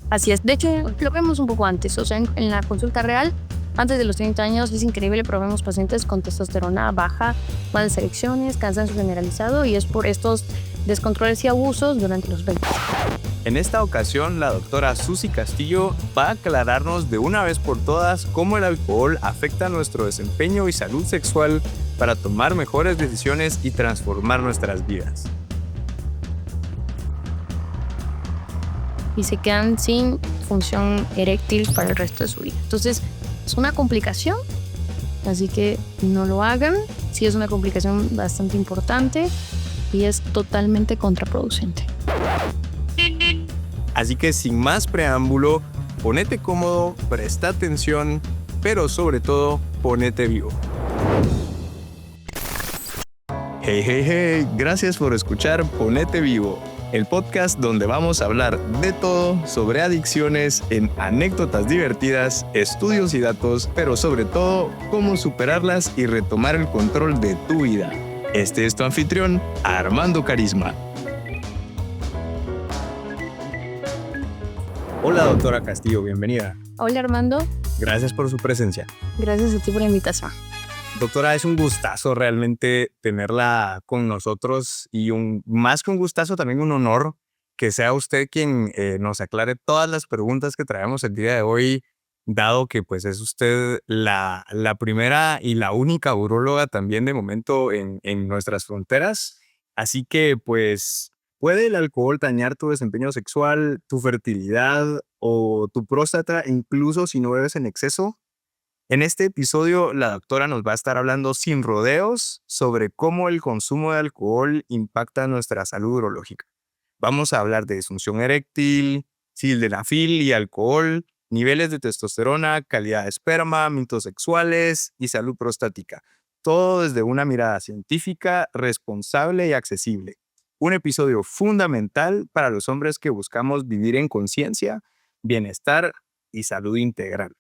Así es. De hecho, lo vemos un poco antes. O sea, en la consulta real, antes de los 30 años, es increíble, pero vemos pacientes con testosterona baja, malas erecciones, cansancio generalizado, y es por estos descontroles y abusos durante los 20. En esta ocasión, la doctora Susi Castillo va a aclararnos de una vez por todas cómo el alcohol afecta nuestro desempeño y salud sexual para tomar mejores decisiones y transformar nuestras vidas. Y se quedan sin función eréctil para el resto de su vida. Entonces, es una complicación, así que no lo hagan. Sí es una complicación bastante importante y es totalmente contraproducente. Así que sin más preámbulo, ponete cómodo, presta atención, pero sobre todo, ponete vivo. Hey, hey, hey, gracias por escuchar Ponete Vivo, el podcast donde vamos a hablar de todo sobre adicciones en anécdotas divertidas, estudios y datos, pero sobre todo, cómo superarlas y retomar el control de tu vida. Este es tu anfitrión, Armando Carisma. Hola, doctora Castillo, bienvenida. Hola, Armando. Gracias por su presencia. Gracias a ti por la invitación. Doctora, es un gustazo realmente tenerla con nosotros y más que un gustazo, también un honor que sea usted quien nos aclare todas las preguntas que traemos el día de hoy, dado que pues es usted la primera y la única uróloga también de momento en nuestras fronteras. Así que pues, ¿puede el alcohol dañar tu desempeño sexual, tu fertilidad o tu próstata, incluso si no bebes en exceso? En este episodio, la doctora nos va a estar hablando sin rodeos sobre cómo el consumo de alcohol impacta nuestra salud urológica. Vamos a hablar de disfunción eréctil, sildenafil y alcohol, niveles de testosterona, calidad de esperma, mitos sexuales y salud prostática. Todo desde una mirada científica, responsable y accesible. Un episodio fundamental para los hombres que buscamos vivir en conciencia, bienestar y salud integral.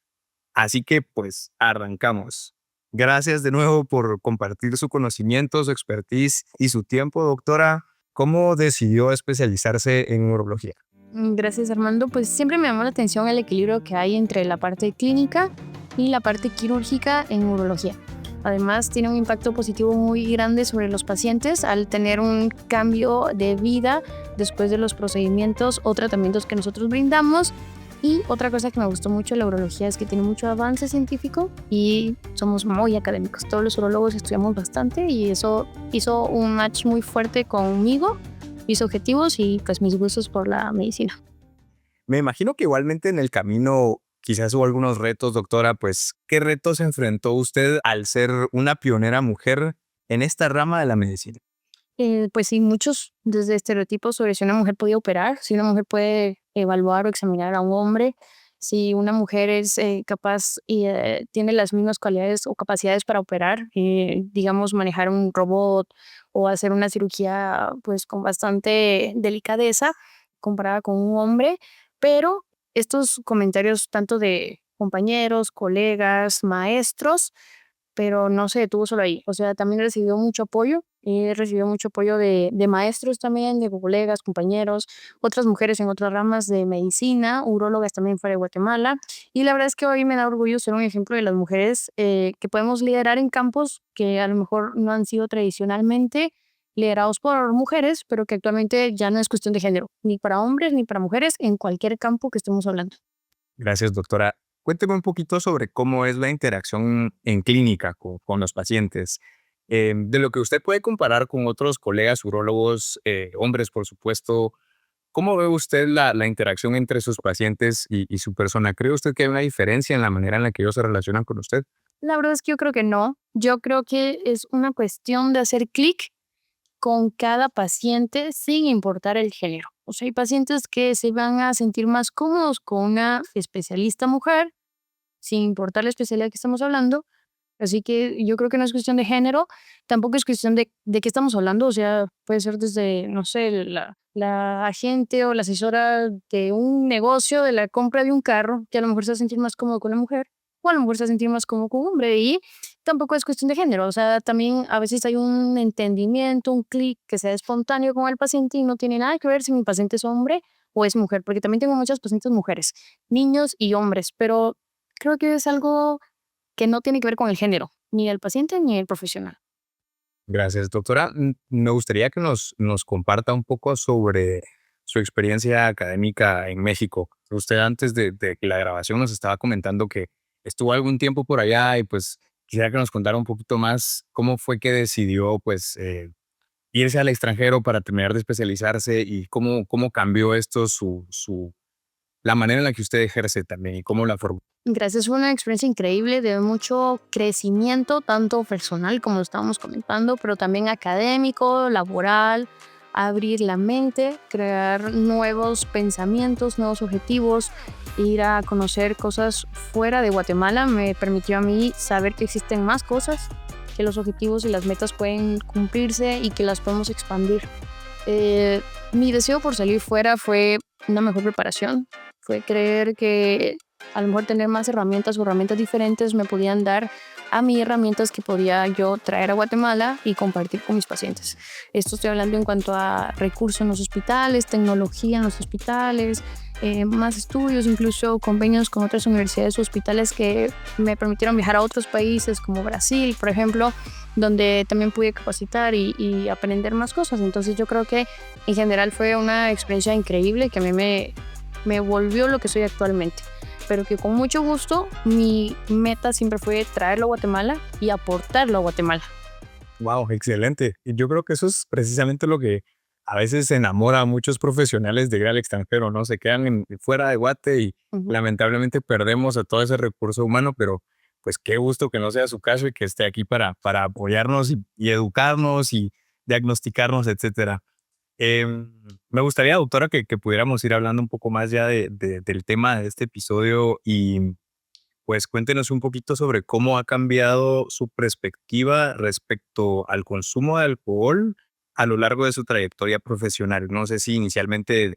Así que, pues, arrancamos. Gracias de nuevo por compartir su conocimiento, su expertise y su tiempo, doctora. ¿Cómo decidió especializarse en urología? Gracias, Armando. Pues siempre me llamó la atención el equilibrio que hay entre la parte clínica y la parte quirúrgica en urología. Además, tiene un impacto positivo muy grande sobre los pacientes al tener un cambio de vida después de los procedimientos o tratamientos que nosotros brindamos. Y otra cosa que me gustó mucho de la urología es que tiene mucho avance científico y somos muy académicos. Todos los urólogos estudiamos bastante y eso hizo un match muy fuerte conmigo, mis objetivos y pues mis gustos por la medicina. Me imagino que igualmente en el camino quizás hubo algunos retos, doctora. Pues, ¿qué retos enfrentó usted al ser una pionera mujer en esta rama de la medicina? Pues sí, muchos desde estereotipos sobre si una mujer podía operar, si una mujer puede evaluar o examinar a un hombre, si una mujer es capaz y tiene las mismas cualidades o capacidades para operar, digamos, manejar un robot o hacer una cirugía pues con bastante delicadeza comparada con un hombre, pero estos comentarios tanto de compañeros, colegas, maestros, pero no se detuvo solo ahí. O sea, también recibió mucho apoyo. Recibió mucho apoyo de maestros también, de colegas, compañeros, otras mujeres en otras ramas de medicina, urólogas también fuera de Guatemala. Y la verdad es que hoy me da orgullo ser un ejemplo de las mujeres que podemos liderar en campos que a lo mejor no han sido tradicionalmente liderados por mujeres, pero que actualmente ya no es cuestión de género, ni para hombres ni para mujeres, en cualquier campo que estemos hablando. Gracias, doctora. Cuénteme un poquito sobre cómo es la interacción en clínica con los pacientes. De lo que usted puede comparar con otros colegas urólogos, hombres, por supuesto, ¿cómo ve usted la interacción entre sus pacientes y su persona? ¿Cree usted que hay una diferencia en la manera en la que ellos se relacionan con usted? La verdad es que yo creo que no. Yo creo que es una cuestión de hacer clic con cada paciente sin importar el género. O sea, hay pacientes que se van a sentir más cómodos con una especialista mujer, sin importar la especialidad que estamos hablando. Así que yo creo que no es cuestión de género, tampoco es cuestión de qué estamos hablando. O sea, puede ser desde, no sé, la agente o la asesora de un negocio, de la compra de un carro, que a lo mejor se va a sentir más cómodo con la mujer, o a lo mejor se va a sentir más cómodo con un hombre. Y tampoco es cuestión de género. O sea, también a veces hay un entendimiento, un clic que sea espontáneo con el paciente y no tiene nada que ver si mi paciente es hombre o es mujer, porque también tengo muchas pacientes mujeres, niños y hombres, pero creo que es algo que no tiene que ver con el género, ni el paciente ni el profesional. Gracias, doctora. Me gustaría que nos comparta un poco sobre su experiencia académica en México. Usted antes de la grabación nos estaba comentando que estuvo algún tiempo por allá y pues quisiera que nos contara un poquito más cómo fue que decidió pues irse al extranjero para terminar de especializarse y cómo cambió esto la manera en la que usted ejerce también y cómo la formó. Gracias, fue una experiencia increíble de mucho crecimiento, tanto personal como lo estábamos comentando, pero también académico, laboral, abrir la mente, crear nuevos pensamientos, nuevos objetivos, ir a conocer cosas fuera de Guatemala me permitió a mí saber que existen más cosas, que los objetivos y las metas pueden cumplirse y que las podemos expandir. Mi deseo por salir fuera fue una mejor preparación, fue creer que a lo mejor tener más herramientas o herramientas diferentes me podían dar a mí herramientas que podía yo traer a Guatemala y compartir con mis pacientes. Esto estoy hablando en cuanto a recursos en los hospitales, tecnología en los hospitales, más estudios, incluso convenios con otras universidades o hospitales que me permitieron viajar a otros países como Brasil, por ejemplo, donde también pude capacitar y aprender más cosas. Entonces yo creo que en general fue una experiencia increíble que a mí me volvió lo que soy actualmente, pero que con mucho gusto mi meta siempre fue traerlo a Guatemala y aportarlo a Guatemala. Wow, excelente. Y yo creo que eso es precisamente lo que a veces enamora a muchos profesionales de ir al extranjero, ¿no? Se quedan fuera de Guate y Ujú. lamentablemente perdemos a todo ese recurso humano, pero pues qué gusto que no sea su caso y que esté aquí para apoyarnos y educarnos y diagnosticarnos, etcétera. Me gustaría, doctora, que pudiéramos ir hablando un poco más ya del tema de este episodio y pues cuéntenos un poquito sobre cómo ha cambiado su perspectiva respecto al consumo de alcohol a lo largo de su trayectoria profesional. No sé si inicialmente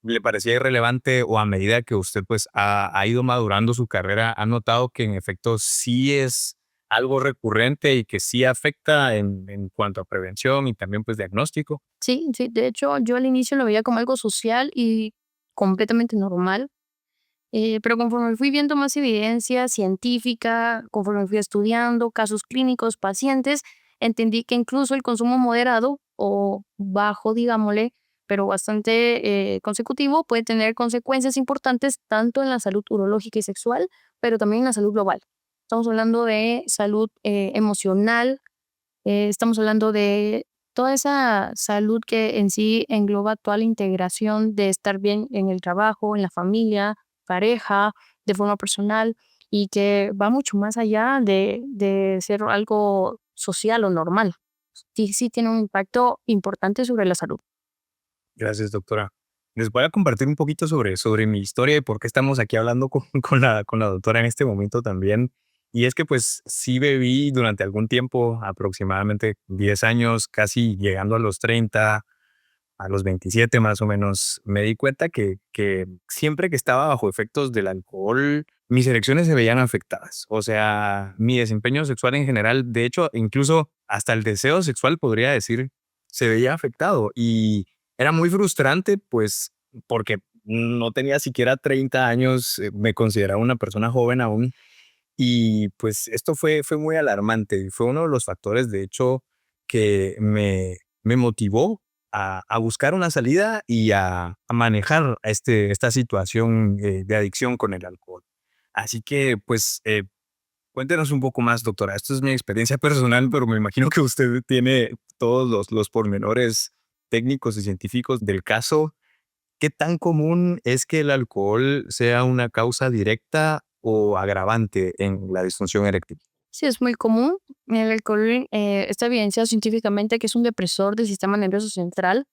le parecía irrelevante o a medida que usted pues ha ido madurando su carrera, ha notado que en efecto sí es algo recurrente y que sí afecta en cuanto a prevención y también pues diagnóstico. Sí, sí, de hecho yo al inicio lo veía como algo social y completamente normal. Pero conforme fui viendo más evidencia científica, conforme fui estudiando casos clínicos, pacientes, entendí que incluso el consumo moderado o bajo, digámosle, pero bastante consecutivo, puede tener consecuencias importantes tanto en la salud urológica y sexual, pero también en la salud global. Estamos hablando de salud emocional, estamos hablando de toda esa salud que en sí engloba toda la integración de estar bien en el trabajo, en la familia, pareja, de forma personal y que va mucho más allá de ser algo social o normal. Sí, sí tiene un impacto importante sobre la salud. Gracias, doctora. Les voy a compartir un poquito sobre mi historia y por qué estamos aquí hablando con la doctora en este momento también. Y es que pues sí bebí durante algún tiempo, aproximadamente 10 años, casi llegando a los 30, a los 27 más o menos, me di cuenta que siempre que estaba bajo efectos del alcohol, mis erecciones se veían afectadas. O sea, mi desempeño sexual en general, de hecho, incluso hasta el deseo sexual, podría decir, se veía afectado. Y era muy frustrante, pues, porque no tenía siquiera 30 años, me consideraba una persona joven aún. Y pues esto fue muy alarmante y fue uno de los factores, de hecho, que me motivó a buscar una salida y a manejar esta situación de adicción con el alcohol. Así que, pues, cuéntenos un poco más, doctora. Esto es mi experiencia personal, pero me imagino que usted tiene todos los pormenores técnicos y científicos del caso. ¿Qué tan común es que el alcohol sea una causa directa o agravante en la disfunción eréctil? Sí, es muy común. El alcohol está evidenciado científicamente que es un depresor del sistema nervioso central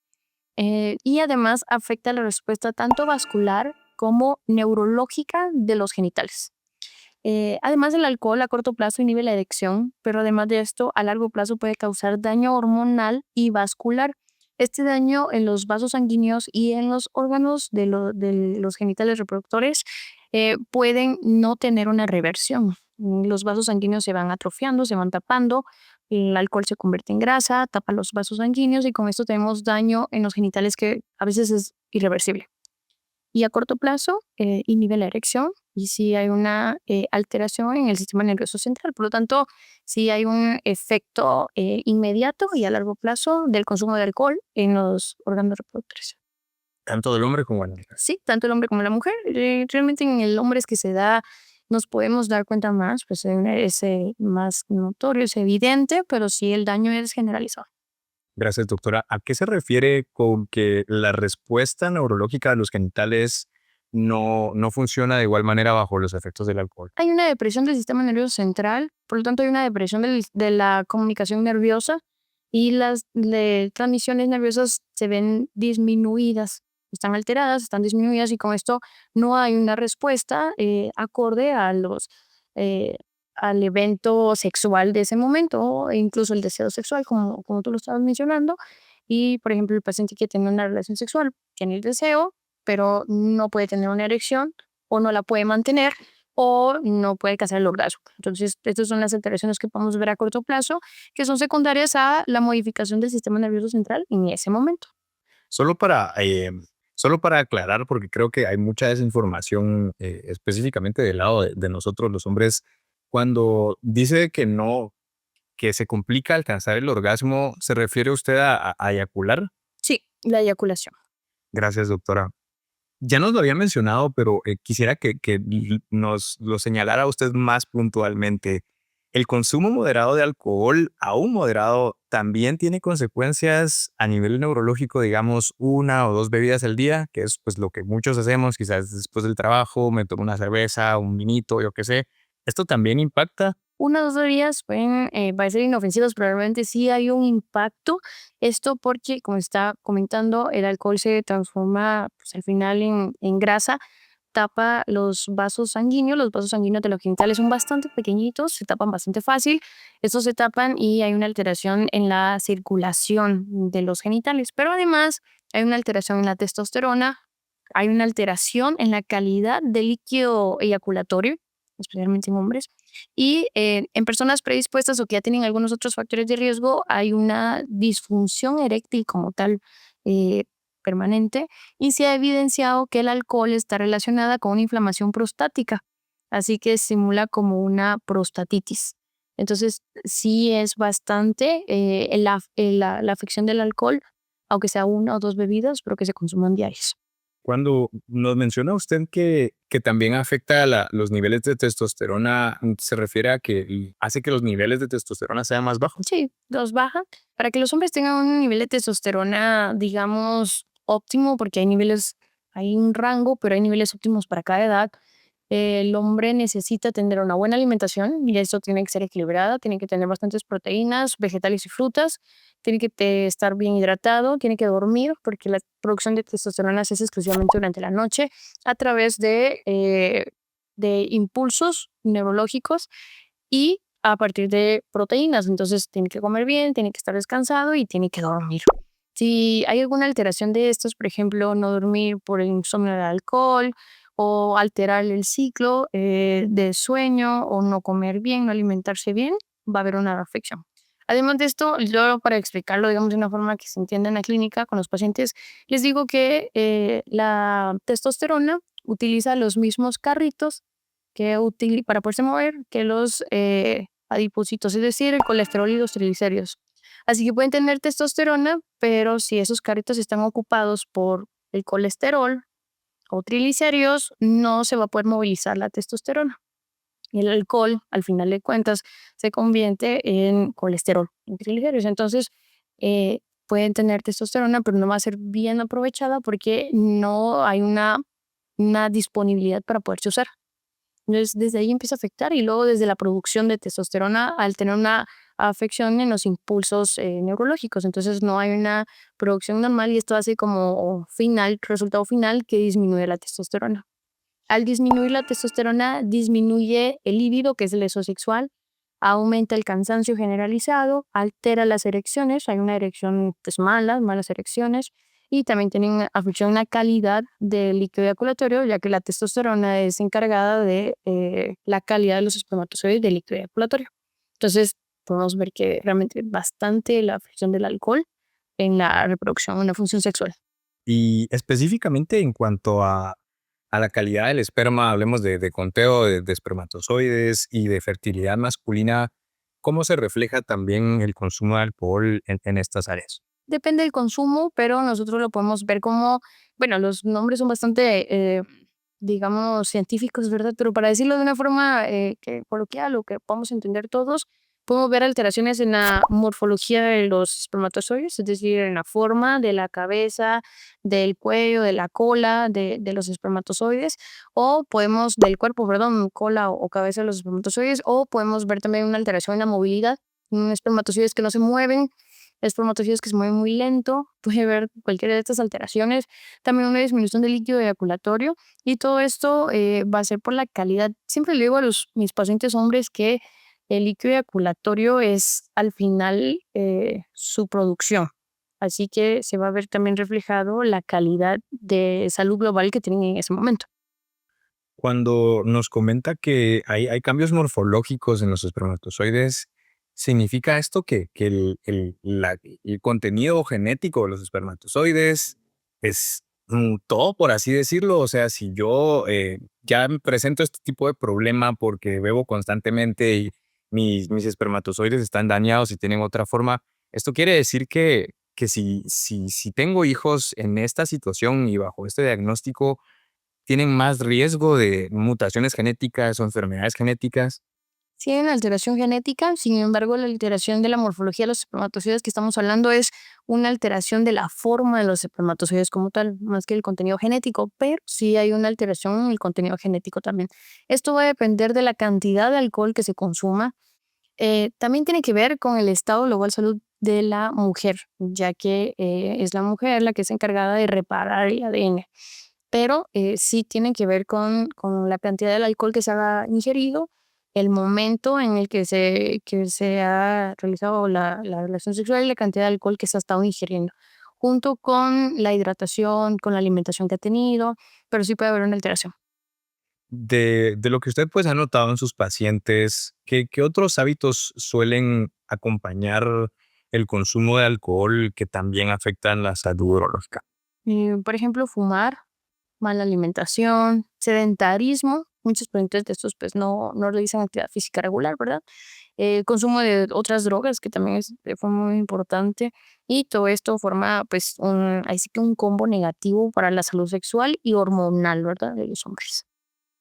y además afecta la respuesta tanto vascular como neurológica de los genitales. Además, el alcohol a corto plazo inhibe la erección, pero además de esto, a largo plazo puede causar daño hormonal y vascular. Este daño en los vasos sanguíneos y en los órganos de los genitales reproductores pueden no tener una reversión. Los vasos sanguíneos se van atrofiando, se van tapando, el alcohol se convierte en grasa, tapa los vasos sanguíneos y con esto tenemos daño en los genitales que a veces es irreversible. y a corto plazo inhibe la erección y sí hay una alteración en el sistema nervioso central. Por lo tanto, sí hay un efecto inmediato y a largo plazo del consumo de alcohol en los órganos reproductores. Tanto del hombre como de la mujer. Sí, tanto el hombre como la mujer. Realmente en el hombre es que se da, nos podemos dar cuenta más, pues es más notorio, es evidente, pero sí el daño es generalizado. Gracias, doctora. ¿A qué se refiere con que la respuesta neurológica de los genitales no funciona de igual manera bajo los efectos del alcohol? Hay una depresión del sistema nervioso central, por lo tanto hay una depresión de la comunicación nerviosa y las transmisiones nerviosas se ven disminuidas, están alteradas, están disminuidas y con esto no hay una respuesta acorde a eh, al evento sexual de ese momento o incluso el deseo sexual, como tú lo estabas mencionando. Y, por ejemplo, el paciente que tiene una relación sexual tiene el deseo, pero no puede tener una erección o no la puede mantener o no puede alcanzar el orgasmo. Entonces, estas son las alteraciones que podemos ver a corto plazo, que son secundarias a la modificación del sistema nervioso central en ese momento. Solo para, solo para aclarar, porque creo que hay mucha desinformación específicamente del lado de nosotros los hombres, cuando dice que no, que se complica alcanzar el orgasmo, ¿se refiere usted a eyacular? Sí, la eyaculación. Gracias, doctora. Ya nos lo había mencionado, pero quisiera que nos lo señalara usted más puntualmente. ¿El consumo moderado de alcohol, aún moderado, también tiene consecuencias a nivel neurológico, digamos, una o dos bebidas al día, que es pues lo que muchos hacemos, quizás después del trabajo, me tomo una cerveza, un vinito, yo qué sé? ¿Esto también impacta? 1 o 2 días pueden parecer inofensivos, pero realmente sí hay un impacto. Esto porque, como está comentando, el alcohol se transforma, pues, al final en grasa, tapa los vasos sanguíneos de los genitales son bastante pequeñitos, se tapan bastante fácil. Estos se tapan y hay una alteración en la circulación de los genitales, pero además hay una alteración en la testosterona, hay una alteración en la calidad del líquido eyaculatorio, especialmente en hombres, y en personas predispuestas o que ya tienen algunos otros factores de riesgo, hay una disfunción eréctil como tal eh, permanente y se ha evidenciado que el alcohol está relacionada con una inflamación prostática, así que simula como una prostatitis. Entonces, sí es bastante la afección del alcohol, aunque sea 1 o 2 bebidas, pero que se consuman diarios. Cuando nos menciona usted que también afecta los niveles de testosterona, ¿se refiere a que hace que los niveles de testosterona sean más bajos? Sí, los bajan para que los hombres tengan un nivel de testosterona, digamos, óptimo, porque hay un rango, pero hay niveles óptimos para cada edad. El hombre necesita tener una buena alimentación y eso tiene que ser equilibrada, tiene que tener bastantes proteínas, vegetales y frutas, tiene que estar bien hidratado, tiene que dormir, porque la producción de testosterona se hace exclusivamente durante la noche a través de impulsos neurológicos y a partir de proteínas. Entonces tiene que comer bien, tiene que estar descansado y tiene que dormir. Si hay alguna alteración de estos, por ejemplo, no dormir por el insomnio del alcohol o alterar el ciclo de sueño o no comer bien, no alimentarse bien, va a haber una afección. Además de esto, yo para explicarlo, digamos, de una forma que se entienda en la clínica con los pacientes, les digo que la testosterona utiliza los mismos carritos para poderse mover que los adipocitos, es decir, el colesterol y los triglicéridos. Así que pueden tener testosterona, pero si esos carritos están ocupados por el colesterol o triglicéridos, no se va a poder movilizar la testosterona. Y el alcohol, al final de cuentas, se convierte en colesterol, en triglicéridos. Entonces, pueden tener testosterona, pero no va a ser bien aprovechada porque no hay una disponibilidad para poderse usar. Entonces, desde ahí empieza a afectar y luego desde la producción de testosterona al tener una afección en los impulsos neurológicos. Entonces, no hay una producción normal y esto hace como resultado final que disminuye la testosterona. Al disminuir la testosterona, disminuye el líbido, que es el deseo sexual, aumenta el cansancio generalizado, altera las erecciones, hay una erección pues malas erecciones, y también tienen afección en la calidad del líquido eyaculatorio, ya que la testosterona es encargada de la calidad de los espermatozoides del líquido eyaculatorio. Entonces, podemos ver que realmente bastante la afección del alcohol en la reproducción, en la función sexual. Y específicamente en cuanto a a la calidad del esperma, hablemos de conteo de espermatozoides y de fertilidad masculina, ¿cómo se refleja también el consumo de alcohol en estas áreas? Depende del consumo, pero nosotros lo podemos ver como, bueno, los nombres son bastante, digamos, científicos, ¿verdad? Pero para decirlo de una forma que coloquial o que podamos entender todos, podemos ver alteraciones en la morfología de los espermatozoides, es decir, en la forma de la cabeza, del cuello, de la cola de los espermatozoides, o podemos, del cuerpo, perdón, cola o cabeza de los espermatozoides, o podemos ver también una alteración en la movilidad, espermatozoides que no se mueven, espermatozoides que se mueven muy lento, puede ver cualquiera de estas alteraciones, también una disminución del líquido eyaculatorio y todo esto va a ser por la calidad. Siempre le digo a mis pacientes hombres que el líquido eyaculatorio es al final su producción, así que se va a ver también reflejado la calidad de salud global que tienen en ese momento. Cuando nos comenta que hay cambios morfológicos en los espermatozoides, ¿significa esto que el contenido genético de los espermatozoides es todo, por así decirlo? O sea, si yo ya me presento este tipo de problema porque bebo constantemente y mis espermatozoides están dañados y tienen otra forma, ¿esto quiere decir que si tengo hijos en esta situación y bajo este diagnóstico, tienen más riesgo de mutaciones genéticas o enfermedades genéticas? Tienen alteración genética, sin embargo, la alteración de la morfología de los espermatozoides que estamos hablando es una alteración de la forma de los espermatozoides como tal, más que el contenido genético, pero sí hay una alteración en el contenido genético también. Esto va a depender de la cantidad de alcohol que se consuma. También tiene que ver con el estado global de salud de la mujer, ya que es la mujer la que es encargada de reparar el ADN. Pero sí tiene que ver con la cantidad del alcohol que se ha ingerido, el momento en el que se ha realizado la relación sexual y la cantidad de alcohol que se ha estado ingiriendo, junto con la hidratación, con la alimentación que ha tenido, pero sí puede haber una alteración. De lo que usted pues ha notado en sus pacientes, ¿qué otros hábitos suelen acompañar el consumo de alcohol que también afectan la salud urológica? Por ejemplo, fumar, mala alimentación, sedentarismo. Muchos pacientes de estos pues no realizan actividad física regular, ¿verdad? Consumo de otras drogas que también es de forma muy importante y todo esto forma pues ahí sí que un combo negativo para la salud sexual y hormonal, ¿verdad? De los hombres.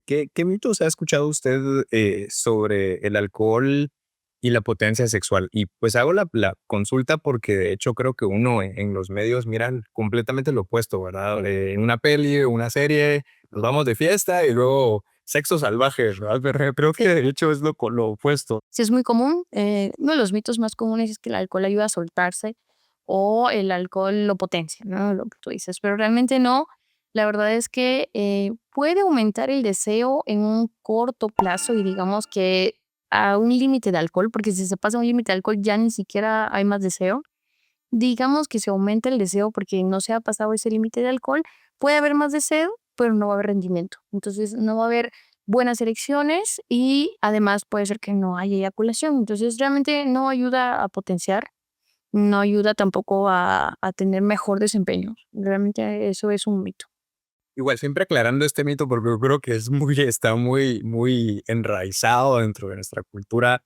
¿Qué mitos ha escuchado usted sobre el alcohol y la potencia sexual? Y pues hago la consulta porque de hecho creo que uno en los medios miran completamente lo opuesto, ¿verdad? En una peli o una serie nos vamos de fiesta y luego sexo salvaje, ¿verdad? Pero creo que Sí. de hecho es lo opuesto. Sí, es muy común. Uno de los mitos más comunes es que el alcohol ayuda a soltarse o el alcohol lo potencia, ¿no? Lo que tú dices, pero realmente no. La verdad es que puede aumentar el deseo en un corto plazo y digamos que a un límite de alcohol, porque si se pasa un límite de alcohol ya ni siquiera hay más deseo. Digamos que se aumenta el deseo porque no se ha pasado ese límite de alcohol, puede haber más deseo, pero no va a haber rendimiento. Entonces, no va a haber buenas erecciones y además puede ser que no haya eyaculación. Entonces, realmente no ayuda a potenciar, no ayuda tampoco a tener mejor desempeño. Realmente eso es un mito. Igual, siempre aclarando este mito, porque yo creo que es está muy enraizado dentro de nuestra cultura.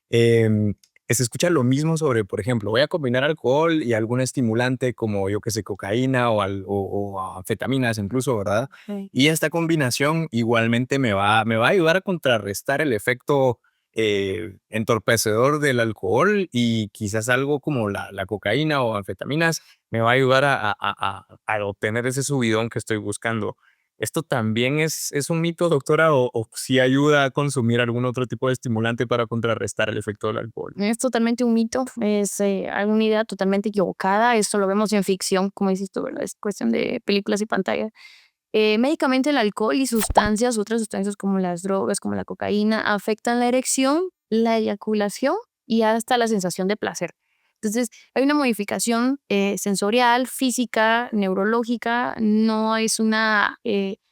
Em, Se escucha lo mismo sobre, por ejemplo, voy a combinar alcohol y algún estimulante como, yo que sé, cocaína o anfetaminas incluso, ¿verdad? Sí. Y esta combinación igualmente me va a ayudar a contrarrestar el efecto entorpecedor del alcohol y quizás algo como la cocaína o anfetaminas me va a ayudar a obtener ese subidón que estoy buscando. ¿Esto también es un mito, doctora, o sí ayuda a consumir algún otro tipo de estimulante para contrarrestar el efecto del alcohol? Es totalmente un mito, es una idea totalmente equivocada. Esto lo vemos en ficción, como dices tú, ¿verdad? Es cuestión de películas y pantallas. Médicamente el alcohol y sustancias, otras sustancias como las drogas, como la cocaína, afectan la erección, la eyaculación y hasta la sensación de placer. Entonces, hay una modificación sensorial, física, neurológica, no es una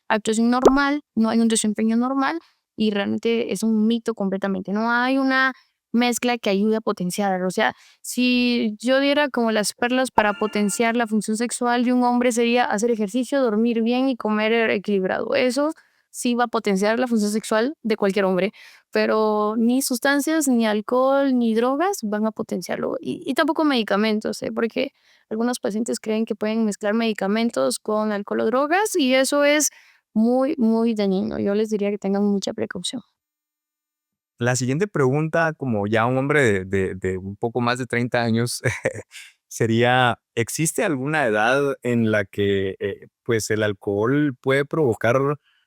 actuación normal, no hay un desempeño normal y realmente es un mito completamente. No hay una mezcla que ayude a potenciar. O sea, si yo diera como las perlas para potenciar la función sexual de un hombre sería hacer ejercicio, dormir bien y comer equilibrado. Eso sí va a potenciar la función sexual de cualquier hombre, pero ni sustancias, ni alcohol, ni drogas van a potenciarlo. Y tampoco medicamentos, porque algunos pacientes creen que pueden mezclar medicamentos con alcohol o drogas y eso es muy, muy dañino. Yo les diría que tengan mucha precaución. La siguiente pregunta, como ya un hombre de un poco más de 30 años, sería, ¿existe alguna edad en la que pues el alcohol puede provocar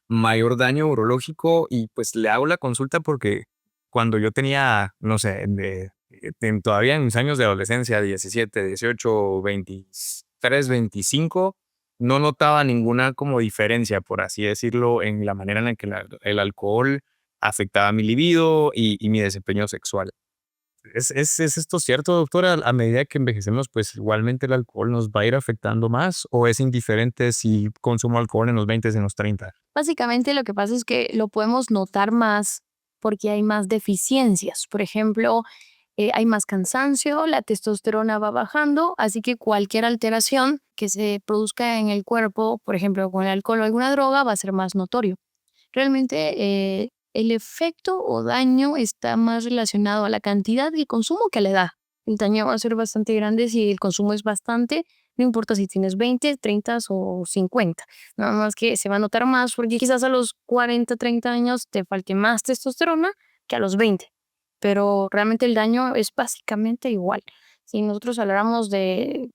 mayor daño urológico? Y pues le hago la consulta porque cuando yo tenía, no sé, todavía en mis años de adolescencia, 17, 18, 23, 25, no notaba ninguna como diferencia, por así decirlo, en la manera en la que el alcohol afectaba mi libido y mi desempeño sexual. ¿Es esto cierto, doctora? A medida que envejecemos, pues igualmente el alcohol nos va a ir afectando más, o es indiferente si consumo alcohol en los 20, en los 30. Básicamente lo que pasa es que lo podemos notar más porque hay más deficiencias. Por ejemplo, hay más cansancio, la testosterona va bajando, así que cualquier alteración que se produzca en el cuerpo, por ejemplo, con el alcohol o alguna droga, va a ser más notorio. Realmente el efecto o daño está más relacionado a la cantidad de consumo que a la edad. El daño va a ser bastante grande si el consumo es bastante, no importa si tienes 20, 30 o 50. Nada más que se va a notar más porque quizás a los 40, 30 años te falte más testosterona que a los 20. Pero realmente el daño es básicamente igual. Si nosotros habláramos hay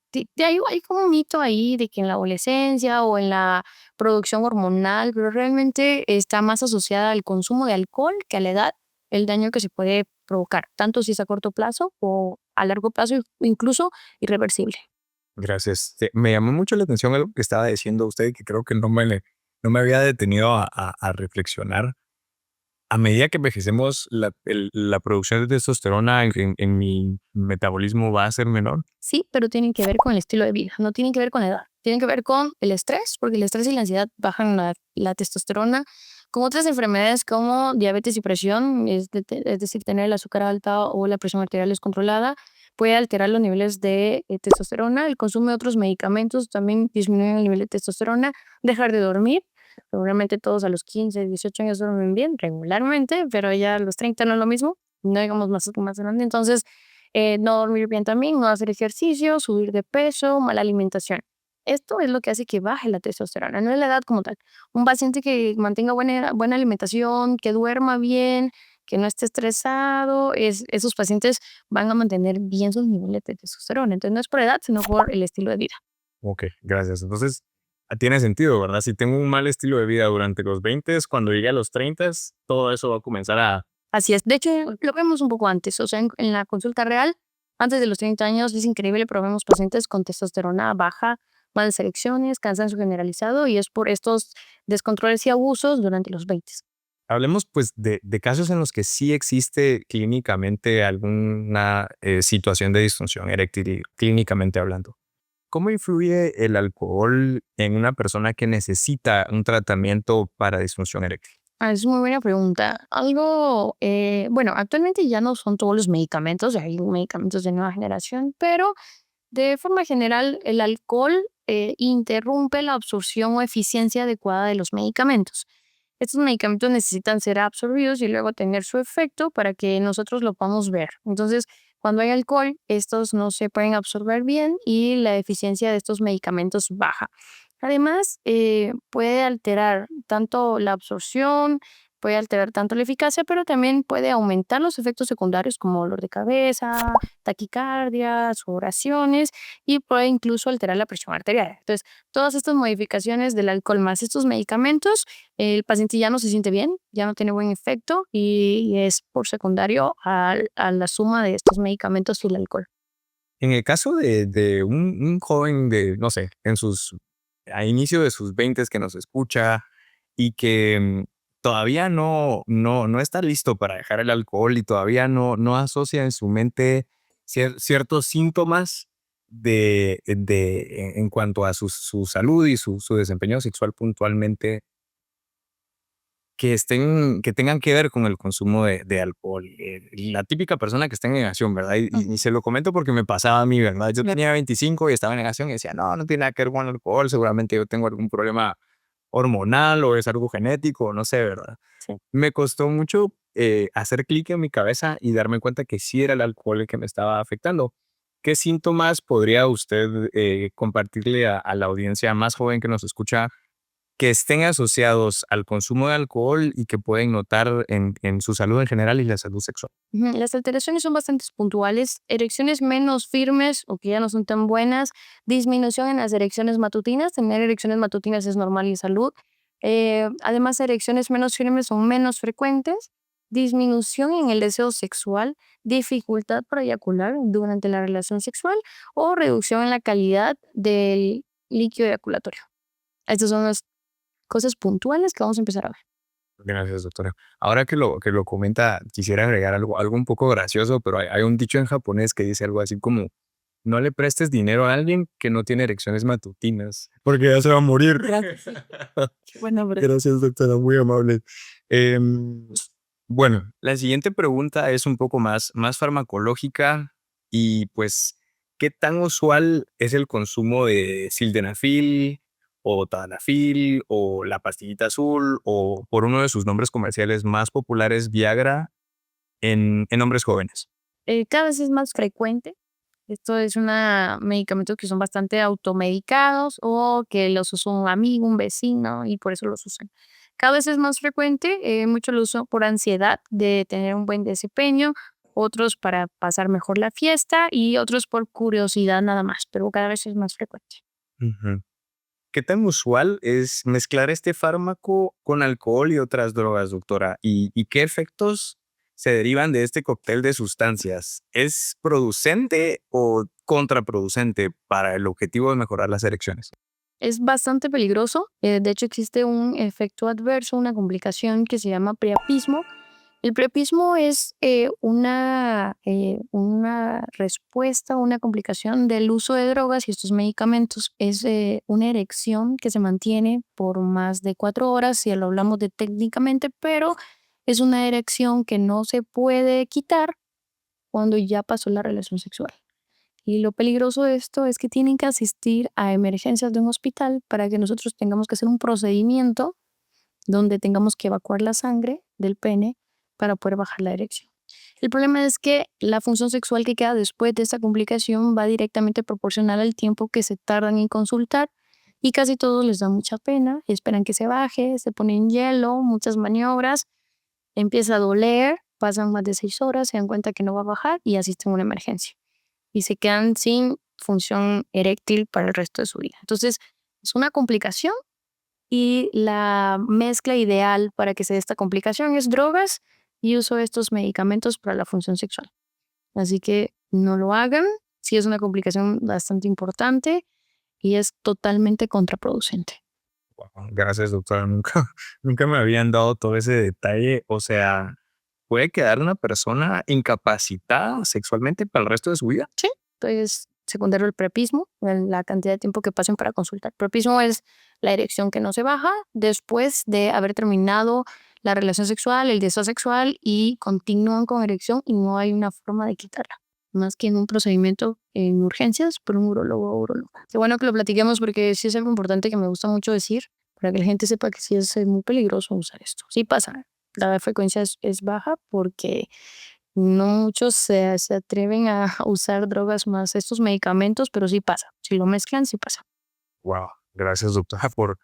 como un mito ahí de que en la adolescencia o en la producción hormonal, pero realmente está más asociada al consumo de alcohol que a la edad, el daño que se puede provocar, tanto si es a corto plazo o a largo plazo, incluso irreversible. Gracias. Me llamó mucho la atención algo que estaba diciendo usted, que creo que no me había detenido a reflexionar. A medida que envejecemos, la producción de testosterona en mi metabolismo va a ser menor. Sí, pero tienen que ver con el estilo de vida, no tienen que ver con la edad, tienen que ver con el estrés, porque el estrés y la ansiedad bajan la testosterona, con otras enfermedades como diabetes y presión, es decir, tener el azúcar alta o la presión arterial descontrolada, puede alterar los niveles de testosterona, el consumo de otros medicamentos también disminuye el nivel de testosterona, dejar de dormir. Seguramente todos a los 15, 18 años duermen bien regularmente, pero ya a los 30 no es lo mismo, no digamos más grande. Entonces, no dormir bien también, no hacer ejercicio, subir de peso, mala alimentación. Esto es lo que hace que baje la testosterona, no es la edad como tal. Un paciente que mantenga buena alimentación, que duerma bien, que no esté estresado, esos pacientes van a mantener bien sus niveles de testosterona. Entonces no es por edad, sino por el estilo de vida. Ok, gracias. Entonces, tiene sentido, ¿verdad? Si tengo un mal estilo de vida durante los 20, cuando llegue a los 30, todo eso va a comenzar a... Así es. De hecho, lo vemos un poco antes, o sea, en la consulta real, antes de los 30 años, es increíble, pero vemos pacientes con testosterona baja, malas erecciones, cansancio generalizado, y es por estos descontroles y abusos durante los 20. Hablemos pues de casos en los que sí existe clínicamente alguna situación de disfunción eréctil, clínicamente hablando. ¿Cómo influye el alcohol en una persona que necesita un tratamiento para disfunción eréctil? Es muy buena pregunta. Bueno, actualmente ya no son todos los medicamentos, ya hay medicamentos de nueva generación, pero de forma general el alcohol interrumpe la absorción o eficiencia adecuada de los medicamentos. Estos medicamentos necesitan ser absorbidos y luego tener su efecto para que nosotros lo podamos ver. Entonces, cuando hay alcohol, estos no se pueden absorber bien y la eficiencia de estos medicamentos baja. Además, puede alterar tanto la absorción, puede alterar tanto la eficacia, pero también puede aumentar los efectos secundarios como dolor de cabeza, taquicardia, sudoraciones y puede incluso alterar la presión arterial. Entonces, todas estas modificaciones del alcohol más estos medicamentos, el paciente ya no se siente bien, ya no tiene buen efecto y es por secundario a la suma de estos medicamentos y el alcohol. En el caso de un joven de, no sé, a inicio de sus 20 que nos escucha y que todavía no está listo para dejar el alcohol y todavía no asocia en su mente ciertos síntomas en cuanto a su salud y su desempeño sexual puntualmente. que tengan que ver con el consumo de alcohol. La típica persona que está en negación, ¿verdad? Y se lo comento porque me pasaba a mí, ¿verdad? Yo tenía 25 y estaba en negación y decía, no, no tiene nada que ver con el alcohol, seguramente yo tengo algún problema hormonal o es algo genético, no sé, ¿verdad? Sí. Me costó mucho hacer clic en mi cabeza y darme cuenta que sí era el alcohol el que me estaba afectando. ¿Qué síntomas podría usted compartirle a la audiencia más joven que nos escucha que estén asociados al consumo de alcohol y que pueden notar en su salud en general y la salud sexual? Las alteraciones son bastante puntuales, erecciones menos firmes o que ya no son tan buenas, disminución en las erecciones matutinas, tener erecciones matutinas es normal y salud. Además, erecciones menos firmes son menos frecuentes, disminución en el deseo sexual, dificultad para eyacular durante la relación sexual o reducción en la calidad del líquido eyaculatorio. Estas son las cosas puntuales que vamos a empezar a ver. Gracias, doctora. Ahora que lo comenta, quisiera agregar algo un poco gracioso, pero hay un dicho en japonés que dice algo así como, no le prestes dinero a alguien que no tiene erecciones matutinas, porque ya se va a morir. Gracias. Bueno, Gracias, doctora, muy amable. Em, bueno, la siguiente pregunta es un poco más farmacológica y pues, ¿qué tan usual es el consumo de sildenafil o tadalafil o la pastillita azul o por uno de sus nombres comerciales más populares, Viagra, en hombres jóvenes? cada vez es más frecuente. Esto es una medicamentos que son bastante automedicados o que los usa un amigo, un vecino y por eso los usan. Cada vez es más frecuente, muchos lo usan por ansiedad de tener un buen desempeño, otros para pasar mejor la fiesta y otros por curiosidad nada más, pero cada vez es más frecuente. Ujú. ¿Qué tan usual es mezclar este fármaco con alcohol y otras drogas, doctora? ¿Y qué efectos se derivan de este cóctel de sustancias? ¿Es producente o contraproducente para el objetivo de mejorar las erecciones? Es bastante peligroso, de hecho existe un efecto adverso, una complicación que se llama priapismo. El priapismo es una respuesta, una complicación del uso de drogas y estos medicamentos. Es una erección que se mantiene por más de 4 horas, si lo hablamos de técnicamente, pero es una erección que no se puede quitar cuando ya pasó la relación sexual. Y lo peligroso de esto es que tienen que asistir a emergencias de un hospital para que nosotros tengamos que hacer un procedimiento donde tengamos que evacuar la sangre del pene para poder bajar la erección. El problema es que la función sexual que queda después de esta complicación va directamente proporcional al tiempo que se tardan en consultar y casi todos les da mucha pena, esperan que se baje, se ponen hielo, muchas maniobras, empieza a doler, pasan más de 6 horas, se dan cuenta que no va a bajar y asisten a una emergencia y se quedan sin función eréctil para el resto de su vida. Entonces, es una complicación y la mezcla ideal para que se dé esta complicación es drogas y uso de estos medicamentos para la función sexual. Así que no lo hagan, si es una complicación bastante importante y es totalmente contraproducente. Wow, gracias, doctora. Nunca me habían dado todo ese detalle. O sea, ¿puede quedar una persona incapacitada sexualmente para el resto de su vida? Sí, entonces secundario el prepismo, la cantidad de tiempo que pasen para consultar. Prepismo es la erección que no se baja después de haber terminado la relación sexual, el deseo sexual y continúan con erección y no hay una forma de quitarla, más que en un procedimiento en urgencias por un urólogo o uróloga. Qué bueno que lo platiquemos porque sí es algo importante que me gusta mucho decir, para que la gente sepa que sí es muy peligroso usar esto. Sí pasa, la frecuencia es baja porque no muchos se atreven a usar drogas más estos medicamentos, pero sí pasa. Si lo mezclan, sí pasa. Wow, gracias, doctora, por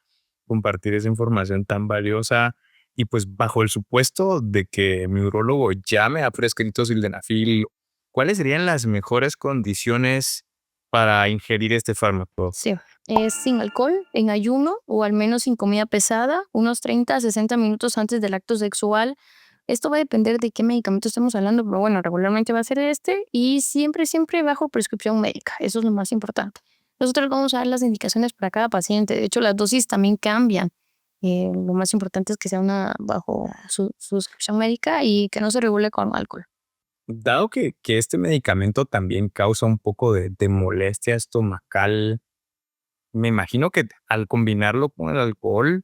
compartir esa información tan valiosa. Y pues bajo el supuesto de que mi urólogo ya me ha prescrito sildenafil, ¿cuáles serían las mejores condiciones para ingerir este fármaco? Sí. Es sin alcohol, en ayuno o al menos sin comida pesada, unos 30 a 60 minutos antes del acto sexual. Esto va a depender de qué medicamento estamos hablando, pero bueno, regularmente va a ser este y siempre, siempre bajo prescripción médica. Eso es lo más importante. Nosotros vamos a dar las indicaciones para cada paciente. De hecho, las dosis también cambian. Lo más importante es que sea una bajo su suscripción médica y que no se regule con alcohol. Dado que este medicamento también causa un poco de molestia estomacal, me imagino que al combinarlo con el alcohol,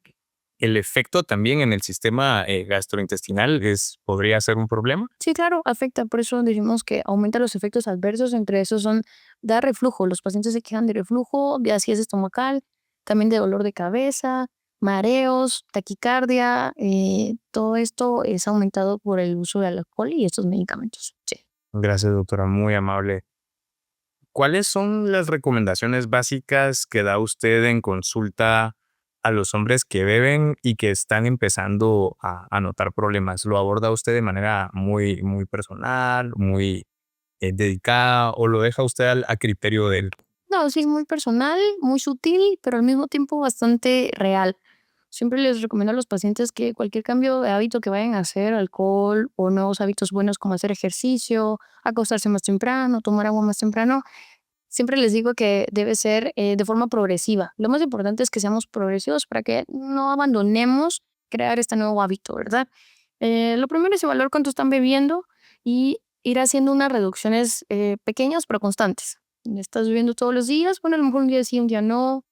el efecto también en el sistema gastrointestinal podría ser un problema. Sí, claro, afecta. Por eso decimos que aumenta los efectos adversos. Entre esos son da reflujo. Los pacientes se quejan de reflujo, de acidez estomacal, también de dolor de cabeza, mareos, taquicardia. Todo esto es aumentado por el uso del alcohol y estos medicamentos. Sí. Gracias, doctora, muy amable. ¿Cuáles son las recomendaciones básicas que da usted en consulta a los hombres que beben y que están empezando a notar problemas? ¿Lo aborda usted de manera muy, muy personal, muy dedicada o lo deja usted a criterio de él? No, sí, muy personal, muy sutil, pero al mismo tiempo bastante real. Siempre les recomiendo a los pacientes que cualquier cambio de hábito que vayan a hacer, alcohol o nuevos hábitos buenos como hacer ejercicio, acostarse más temprano, tomar agua más temprano, siempre les digo que debe ser de forma progresiva. Lo más importante es que seamos progresivos para que no abandonemos crear este nuevo hábito, ¿verdad? Lo primero es evaluar cuánto están bebiendo y ir haciendo unas reducciones pequeñas pero constantes. ¿Estás bebiendo todos los días? Bueno, a lo mejor un día sí, un día no.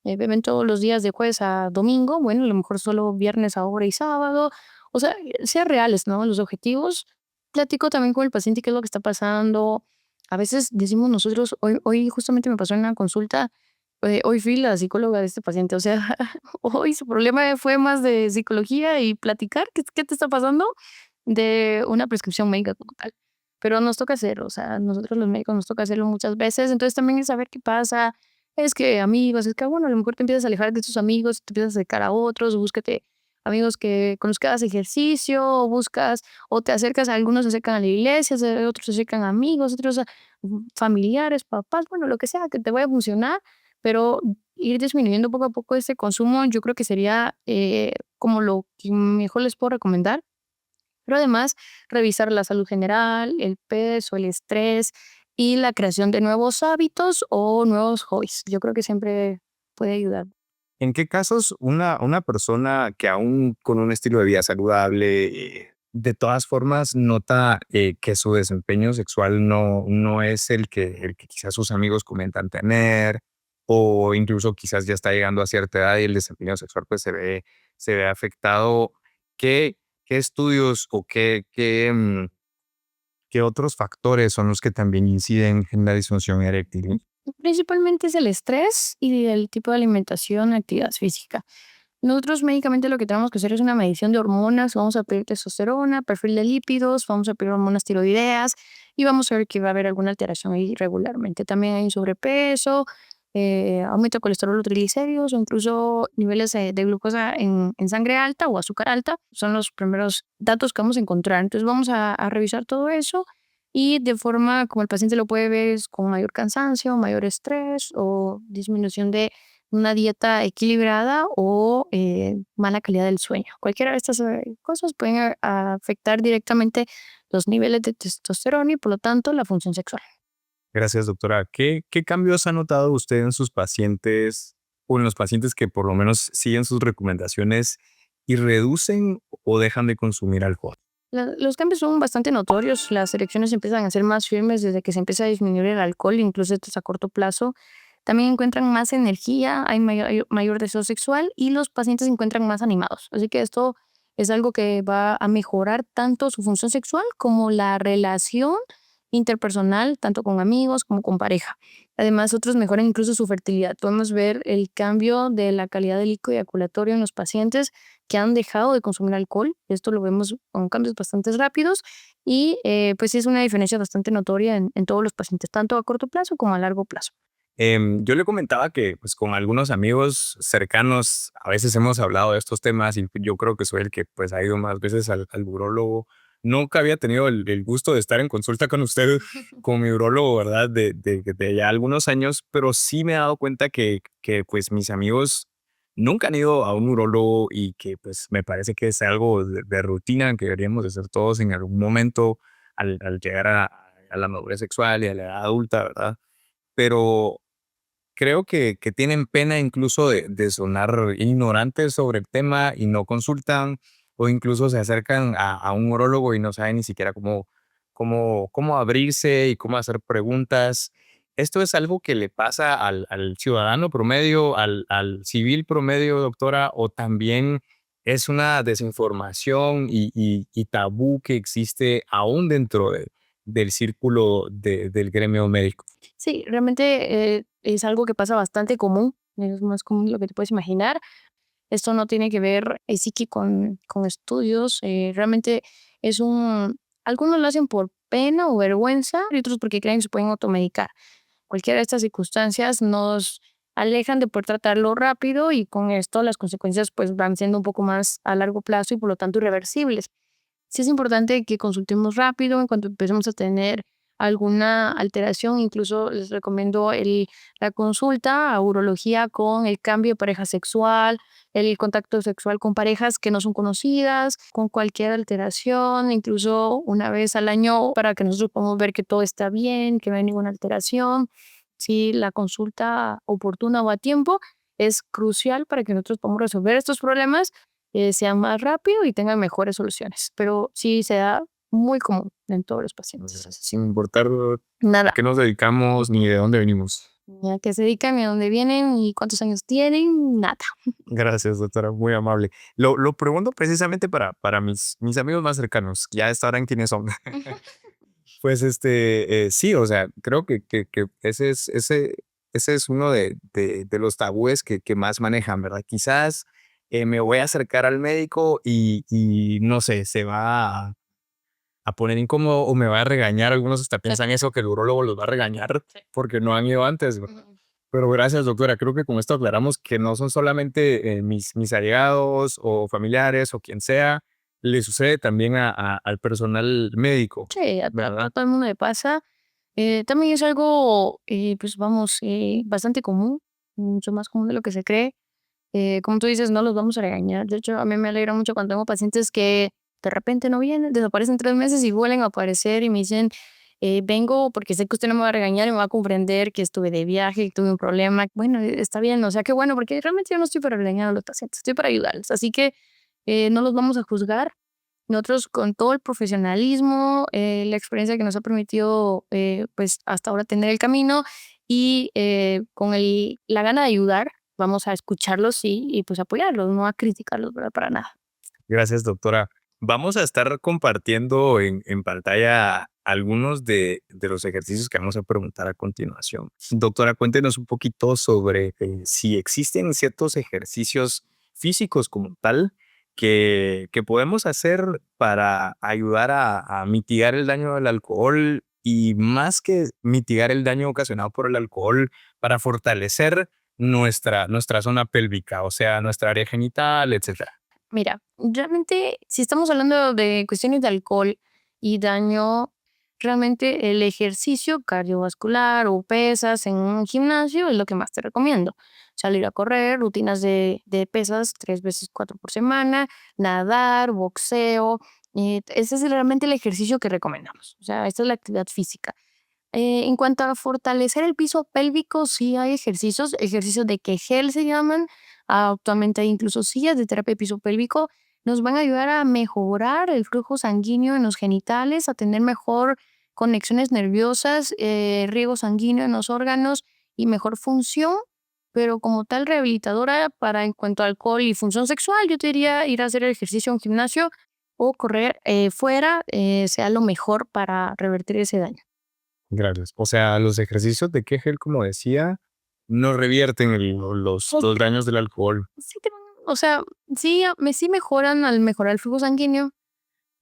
Beben todos los días de jueves a domingo. Bueno, a lo mejor solo viernes ahora y sábado. O sea, sean reales, ¿no? Los objetivos. Platico también con el paciente qué es lo que está pasando. A veces decimos nosotros, hoy justamente me pasó en una consulta, hoy fui la psicóloga de este paciente, o sea, hoy su problema fue más de psicología y platicar qué te está pasando de una prescripción médica como tal. Pero nos toca hacerlo, o sea, nosotros los médicos nos toca hacerlo muchas veces, entonces también es saber qué pasa, es que amigos, es que bueno, a lo mejor te empiezas a alejar de tus amigos, te empiezas a acercar a otros, búscate amigos con los que hagas ejercicio, o buscas, o te acercas, algunos se acercan a la iglesia, otros se acercan a amigos, otros a familiares, papás, bueno, lo que sea que te vaya a funcionar, pero ir disminuyendo poco a poco este consumo, yo creo que sería como lo que mejor les puedo recomendar. Pero además, revisar la salud general, el peso, el estrés y la creación de nuevos hábitos o nuevos hobbies. Yo creo que siempre puede ayudar. ¿En qué casos una persona que aún con un estilo de vida saludable, de todas formas nota que su desempeño sexual no es el que quizás sus amigos comentan tener, o incluso quizás ya está llegando a cierta edad y el desempeño sexual pues se ve afectado? ¿Qué estudios o qué otros factores son los que también inciden en la disfunción eréctil? Principalmente es el estrés y el tipo de alimentación, actividad física. Nosotros médicamente lo que tenemos que hacer es una medición de hormonas, vamos a pedir testosterona, perfil de lípidos, vamos a pedir hormonas tiroideas y vamos a ver que va a haber alguna alteración ahí regularmente. También hay un sobrepeso, aumento de colesterol o triglicéridos o incluso niveles de glucosa en sangre alta o azúcar alta. Son los primeros datos que vamos a encontrar. Entonces vamos a revisar todo eso y de forma como el paciente lo puede ver es con mayor cansancio, mayor estrés o disminución de una dieta equilibrada o mala calidad del sueño. Cualquiera de estas cosas pueden afectar directamente los niveles de testosterona y por lo tanto la función sexual. Gracias, doctora. ¿Qué cambios ha notado usted en sus pacientes o en los pacientes que por lo menos siguen sus recomendaciones y reducen o dejan de consumir alcohol? Los cambios son bastante notorios, las erecciones empiezan a ser más firmes desde que se empieza a disminuir el alcohol, incluso esto es a corto plazo. También encuentran más energía, hay mayor deseo sexual y los pacientes se encuentran más animados. Así que esto es algo que va a mejorar tanto su función sexual como la relación interpersonal, tanto con amigos como con pareja. Además, otros mejoran incluso su fertilidad. Podemos ver el cambio de la calidad del líquido eyaculatorio en los pacientes que han dejado de consumir alcohol. Esto lo vemos con cambios bastante rápidos y pues sí es una diferencia bastante notoria en todos los pacientes, tanto a corto plazo como a largo plazo. Yo le comentaba que pues con algunos amigos cercanos a veces hemos hablado de estos temas y yo creo que soy el que pues ha ido más veces al urólogo. Nunca había tenido el gusto de estar en consulta con usted, con mi urólogo, ¿verdad? De ya algunos años, pero sí me he dado cuenta que pues mis amigos nunca han ido a un urólogo y que pues me parece que es algo de rutina que deberíamos de hacer todos en algún momento al llegar a la madurez sexual y a la edad adulta, ¿verdad? Pero creo que tienen pena incluso de sonar ignorantes sobre el tema y no consultan, o incluso se acercan a un urólogo y no saben ni siquiera cómo abrirse y cómo hacer preguntas. ¿Esto es algo que le pasa al ciudadano promedio, al civil promedio, doctora, o también es una desinformación y tabú que existe aún dentro del círculo del gremio médico. Sí, realmente es algo que pasa bastante común, es más común de lo que te puedes imaginar. Esto no tiene que ver sí que con estudios, realmente es algunos lo hacen por pena o vergüenza y otros porque creen que se pueden automedicar. Cualquiera de estas circunstancias nos alejan de poder tratarlo rápido y con esto las consecuencias pues van siendo un poco más a largo plazo y por lo tanto irreversibles. Sí es importante que consultemos rápido en cuanto empecemos a tener alguna alteración, incluso les recomiendo la consulta a urología con el cambio de pareja sexual, el contacto sexual con parejas que no son conocidas, con cualquier alteración, incluso una vez al año para que nosotros podamos ver que todo está bien, que no hay ninguna alteración. Si la consulta oportuna o a tiempo es crucial para que nosotros podamos resolver estos problemas, sea más rápido y tenga mejores soluciones. Pero sí se da muy común en todos los pacientes. Sin importar a Nada, qué nos dedicamos ni de dónde venimos. ni a qué se dedican, ni a dónde vienen, ni cuántos años tienen, nada. Gracias, doctora, muy amable. Lo pregunto precisamente para mis amigos más cercanos, ya estarán quiénes son. Pues sí, o sea, creo que ese es uno de los tabúes que más manejan, ¿verdad? Quizás me voy a acercar al médico y no sé, se va a poner incómodo o me va a regañar. Algunos hasta piensan eso, que el urólogo los va a regañar Sí. porque no han ido antes, ¿verdad? Ujú. Pero gracias, doctora. Creo que con esto aclaramos que no son solamente mis allegados o familiares o quien sea, le sucede también al personal médico, Sí, a ¿verdad? todo el mundo le pasa. También es algo, pues vamos, bastante común, mucho más común de lo que se cree. Como tú dices, no los vamos a regañar. De hecho, a mí me alegra mucho cuando tengo pacientes que de repente no vienen, desaparecen 3 meses y vuelven a aparecer y me dicen, vengo porque sé que usted no me va a regañar y me va a comprender que estuve de viaje, que tuve un problema. Bueno, está bien, o sea, qué bueno, porque realmente yo no estoy para regañar a los pacientes, estoy para ayudarles. Así que no los vamos a juzgar. Nosotros con todo el profesionalismo, la experiencia que nos ha permitido, pues hasta ahora tener el camino y con la gana de ayudar, vamos a escucharlos y pues apoyarlos, no a criticarlos, ¿verdad? Para nada. Gracias, doctora. Vamos a estar compartiendo en pantalla algunos de los ejercicios que vamos a preguntar a continuación. Doctora, cuéntenos un poquito sobre si existen ciertos ejercicios físicos como tal que podemos hacer para ayudar a mitigar el daño del alcohol y más que mitigar el daño ocasionado por el alcohol, para fortalecer nuestra zona pélvica, o sea, nuestra área genital, etcétera. Mira, realmente, si estamos hablando de cuestiones de alcohol y daño, realmente el ejercicio cardiovascular o pesas en un gimnasio es lo que más te recomiendo. Salir a correr, rutinas de pesas 3 veces, 4 por semana, nadar, boxeo. Ese es realmente el ejercicio que recomendamos. O sea, esta es la actividad física. En cuanto a fortalecer el piso pélvico, sí hay ejercicios de Kegel se llaman. Actualmente hay incluso sillas de terapia de piso pélvico. Nos van a ayudar a mejorar el flujo sanguíneo en los genitales, a tener mejor conexiones nerviosas, riego sanguíneo en los órganos y mejor función. Pero como tal rehabilitadora para en cuanto a alcohol y función sexual, yo te diría ir a hacer ejercicio en un gimnasio o correr fuera, sea lo mejor para revertir ese daño. Gracias. O sea, los ejercicios de Kegel, como decía, no revierten los daños del alcohol. Sí o sea, sí, sí mejoran al mejorar el flujo sanguíneo,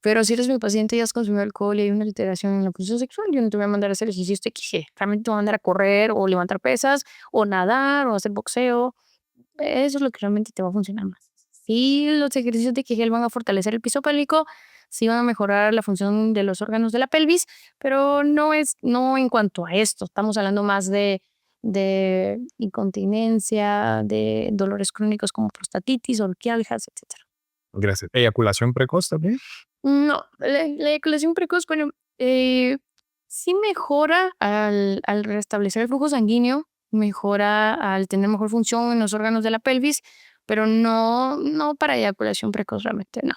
pero si eres mi paciente y has consumido alcohol y hay una alteración en la función sexual, yo no te voy a mandar a hacer ejercicios de TXG. Realmente te voy a mandar a correr o levantar pesas o nadar o hacer boxeo. Eso es lo que realmente te va a funcionar más. Sí, los ejercicios de Kegel van a fortalecer el piso pélvico, sí van a mejorar la función de los órganos de la pelvis, pero no en cuanto a esto. Estamos hablando más de incontinencia, de dolores crónicos como prostatitis, orquialgias, etcétera. Gracias. Eyaculación precoz también. No, la eyaculación precoz, bueno, sí mejora al restablecer el flujo sanguíneo, mejora al tener mejor función en los órganos de la pelvis, pero no para eyaculación precoz realmente, no.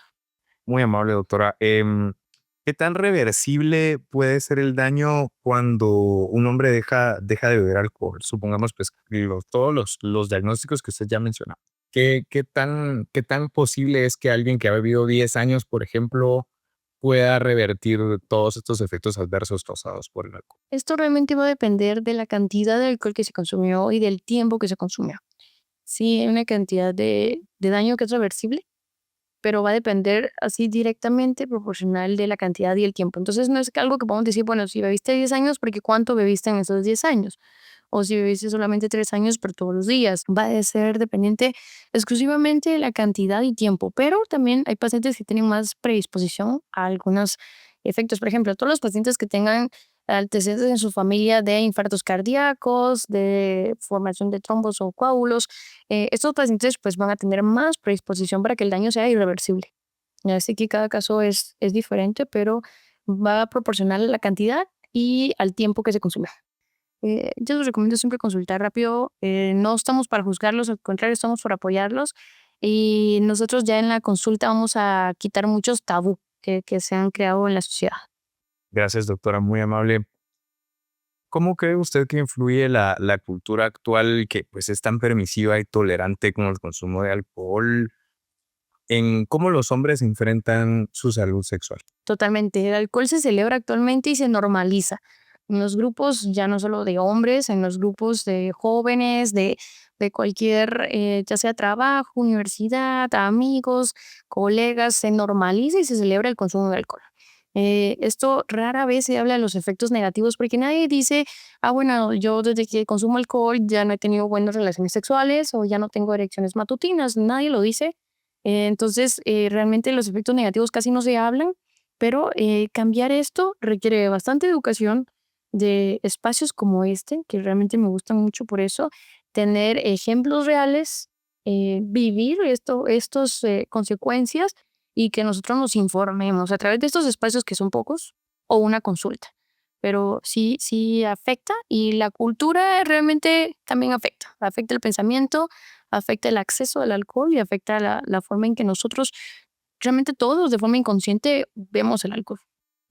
Muy amable, doctora. ¿Qué tan reversible puede ser el daño cuando un hombre deja de beber alcohol? Supongamos, pues, todos los diagnósticos que usted ya mencionó. ¿Qué tan posible es que alguien que ha vivido 10 años, por ejemplo, pueda revertir todos estos efectos adversos causados por el alcohol? Esto realmente va a depender de la cantidad de alcohol que se consumió y del tiempo que se consumió. Sí, hay una cantidad de daño que es reversible, pero va a depender así directamente proporcional de la cantidad y el tiempo. Entonces no es que algo que podamos decir, bueno, si bebiste 10 años, porque ¿cuánto bebiste en esos 10 años? O si bebiste solamente 3 años, pero todos los días. Va a ser dependiente exclusivamente de la cantidad y tiempo, pero también hay pacientes que tienen más predisposición a algunos efectos. Por ejemplo, todos los pacientes que tengan antecedentes en su familia de infartos cardíacos, de formación de trombos o coágulos, estos pacientes pues van a tener más predisposición para que el daño sea irreversible. Así que cada caso es diferente, pero va a proporcionar la cantidad y al tiempo que se consume. Yo les recomiendo siempre consultar rápido. No estamos para juzgarlos, al contrario, estamos para apoyarlos. Y nosotros ya en la consulta vamos a quitar muchos tabú que se han creado en la sociedad. Gracias, doctora, muy amable. ¿Cómo cree usted que influye la cultura actual que pues es tan permisiva y tolerante con el consumo de alcohol en cómo los hombres enfrentan su salud sexual? Totalmente. El alcohol se celebra actualmente y se normaliza. En los grupos, ya no solo de hombres, en los grupos de jóvenes, de cualquier, ya sea trabajo, universidad, amigos, colegas, se normaliza y se celebra el consumo de alcohol. Esto rara vez se habla de los efectos negativos porque nadie dice, ah, bueno, yo desde que consumo alcohol ya no he tenido buenas relaciones sexuales o ya no tengo erecciones matutinas. Nadie lo dice. Entonces, realmente los efectos negativos casi no se hablan, pero cambiar esto requiere bastante educación de espacios como este, que realmente me gustan mucho por eso, tener ejemplos reales, vivir estos consecuencias y que nosotros nos informemos a través de estos espacios que son pocos o una consulta. Pero sí, sí afecta y la cultura realmente también afecta el pensamiento, afecta el acceso al alcohol y afecta la forma en que nosotros, realmente todos de forma inconsciente, vemos el alcohol.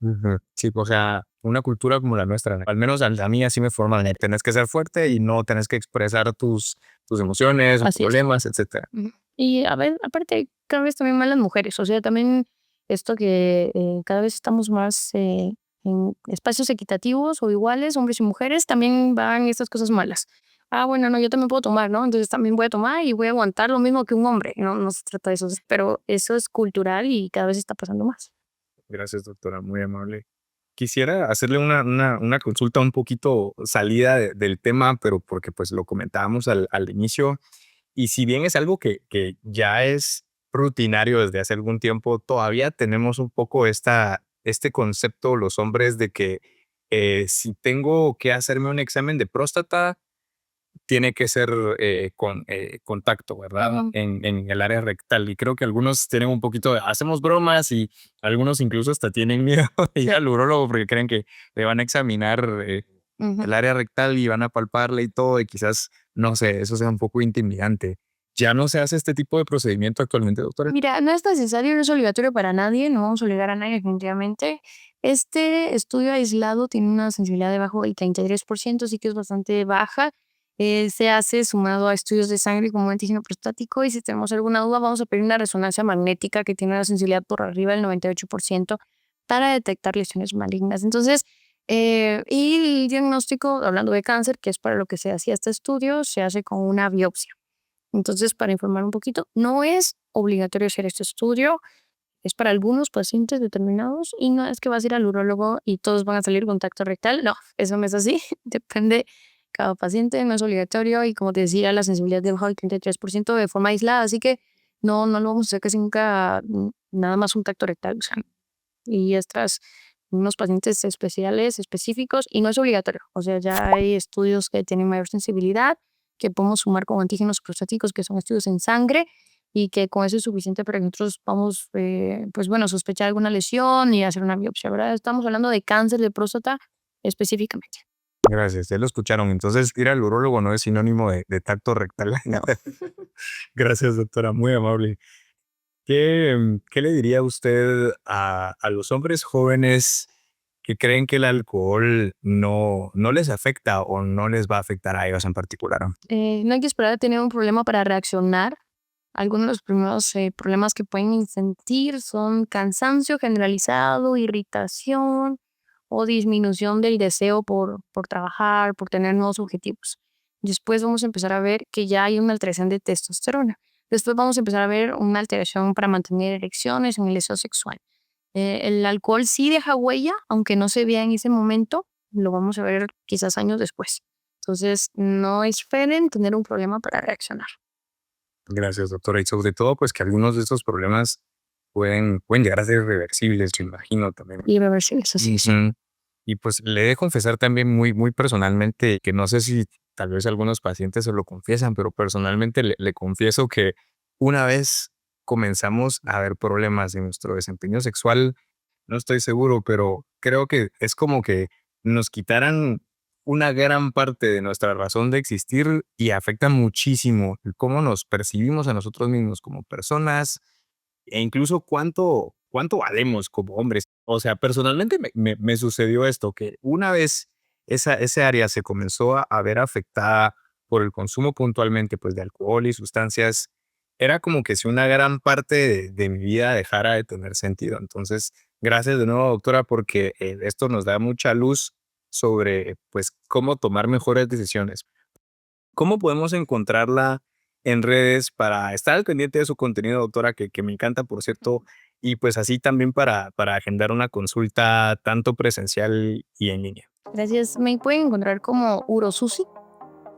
Ujú. Sí, o sea, una cultura como la nuestra, ¿no? Al menos a mí así me forman. Tenés que ser fuerte y no tenés que expresar tus emociones, tus Así es. problemas, etcétera. Ujú. Y a ver, aparte, cada vez también más las mujeres, o sea, también esto que cada vez estamos más en espacios equitativos o iguales, hombres y mujeres, también van estas cosas malas. Ah, bueno, no, yo también puedo tomar, ¿no? Entonces también voy a tomar y voy a aguantar lo mismo que un hombre. No, no se trata de eso, pero eso es cultural y cada vez está pasando más. Gracias, doctora, muy amable. Quisiera hacerle una consulta un poquito salida del tema, pero porque pues lo comentábamos al inicio. Y si bien es algo que ya es rutinario desde hace algún tiempo, todavía tenemos un poco este concepto los hombres de que si tengo que hacerme un examen de próstata, tiene que ser con contacto, ¿verdad? Ujú. En el área rectal. Y creo que algunos tienen un poquito hacemos bromas y algunos incluso hasta tienen miedo de ir al urólogo porque creen que le van a examinar Ujú. el área rectal y van a palparle y todo, y quizás, no sé, eso sea un poco intimidante. ¿Ya no se hace este tipo de procedimiento actualmente, doctora? Mira, no es necesario, no es obligatorio para nadie, no vamos a obligar a nadie definitivamente. Este estudio aislado tiene una sensibilidad debajo del 33%, sí que es bastante baja. Se hace sumado a estudios de sangre como antígeno prostático y si tenemos alguna duda vamos a pedir una resonancia magnética que tiene una sensibilidad por arriba del 98% para detectar lesiones malignas. Entonces, y el diagnóstico, hablando de cáncer, que es para lo que se hacía este estudio, se hace con una biopsia. Entonces, para informar un poquito, no es obligatorio hacer este estudio, es para algunos pacientes determinados y no es que vas a ir al urólogo y todos van a salir con tacto rectal. No, eso no es así. Depende cada paciente, no es obligatorio y como te decía, la sensibilidad debajo del 33% de forma aislada, así que no lo vamos a hacer casi nunca nada más un tacto rectal. O sea, y estas, unos pacientes especiales, específicos, y no es obligatorio. O sea, ya hay estudios que tienen mayor sensibilidad, que podemos sumar con antígenos prostáticos, que son estudios en sangre, y que con eso es suficiente para que nosotros vamos, pues bueno, sospechar alguna lesión y hacer una biopsia, ¿verdad? Estamos hablando de cáncer de próstata específicamente. Gracias, ya lo escucharon. Entonces, ir al urólogo no es sinónimo de tacto rectal. No. Gracias, doctora, muy amable. ¿Qué le diría usted a los hombres jóvenes que creen que el alcohol no les afecta o no les va a afectar a ellos en particular? No hay que esperar a tener un problema para reaccionar. Algunos de los primeros problemas que pueden sentir son cansancio generalizado, irritación o disminución del deseo por trabajar, por tener nuevos objetivos. Después vamos a empezar a ver que ya hay una alteración de testosterona. Después vamos a empezar a ver una alteración para mantener erecciones en el deseo sexual. El alcohol sí deja huella, aunque no se vea en ese momento, lo vamos a ver quizás años después. Entonces, no esperen tener un problema para reaccionar. Gracias, doctora. Y sobre todo, pues que algunos de estos problemas pueden llegar a ser irreversibles, me imagino también. Irreversibles, así es. Ujú. Y pues le he de confesar también muy personalmente que no sé si tal vez algunos pacientes se lo confiesan, pero personalmente le confieso que una vez comenzamos a ver problemas en nuestro desempeño sexual, no estoy seguro, pero creo que es como que nos quitaran una gran parte de nuestra razón de existir y afecta muchísimo el cómo nos percibimos a nosotros mismos como personas e incluso cuánto valemos como hombres. O sea, personalmente me sucedió esto, que una vez ese área se comenzó a ver afectada por el consumo puntualmente pues, de alcohol y sustancias, era como que si una gran parte de mi vida dejara de tener sentido. Entonces, gracias de nuevo, doctora, porque esto nos da mucha luz sobre pues, cómo tomar mejores decisiones. ¿Cómo podemos encontrarla en redes para estar al pendiente de su contenido, doctora, que me encanta, por cierto, y pues así también para agendar una consulta tanto presencial y en línea? Gracias. Me pueden encontrar como Urosusi.